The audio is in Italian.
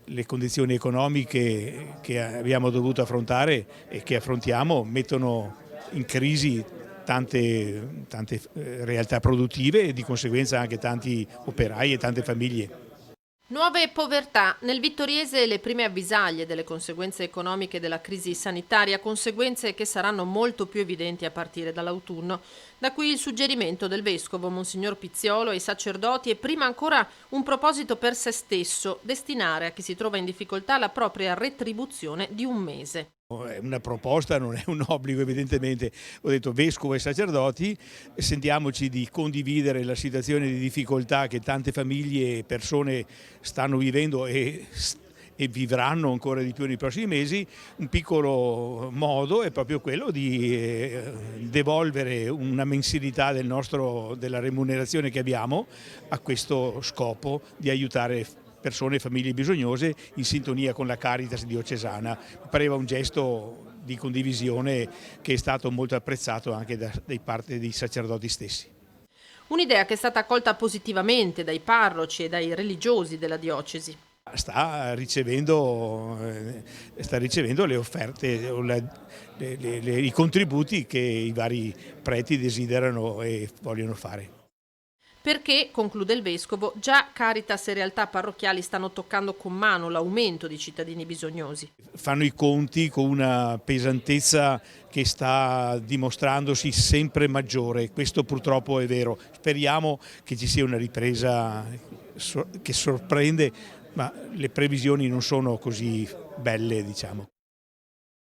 Le condizioni economiche che abbiamo dovuto affrontare e che affrontiamo mettono in crisi tante realtà produttive e di conseguenza anche tanti operai e tante famiglie. Nuove povertà. Nel Vittoriese le prime avvisaglie delle conseguenze economiche della crisi sanitaria, conseguenze che saranno molto più evidenti a partire dall'autunno. Da qui il suggerimento del vescovo Monsignor Pizziolo ai sacerdoti e prima ancora un proposito per se stesso: destinare a chi si trova in difficoltà la propria retribuzione di un mese. È una proposta, non è un obbligo evidentemente. Ho detto vescovo e sacerdoti, sentiamoci di condividere la situazione di difficoltà che tante famiglie e persone stanno vivendo e vivranno ancora di più nei prossimi mesi. Un piccolo modo è proprio quello di devolvere una mensilità della remunerazione che abbiamo a questo scopo di aiutare persone e famiglie bisognose in sintonia con la Caritas diocesana. Mi pareva un gesto di condivisione che è stato molto apprezzato anche da parte dei sacerdoti stessi. Un'idea che è stata accolta positivamente dai parroci e dai religiosi della diocesi. Sta ricevendo le offerte, o i contributi che i vari preti desiderano e vogliono fare. Perché, conclude il vescovo, già Caritas e realtà parrocchiali stanno toccando con mano l'aumento di cittadini bisognosi. Fanno i conti con una pesantezza che sta dimostrandosi sempre maggiore. Questo purtroppo è vero. Speriamo che ci sia una ripresa che sorprende, ma le previsioni non sono così belle, diciamo.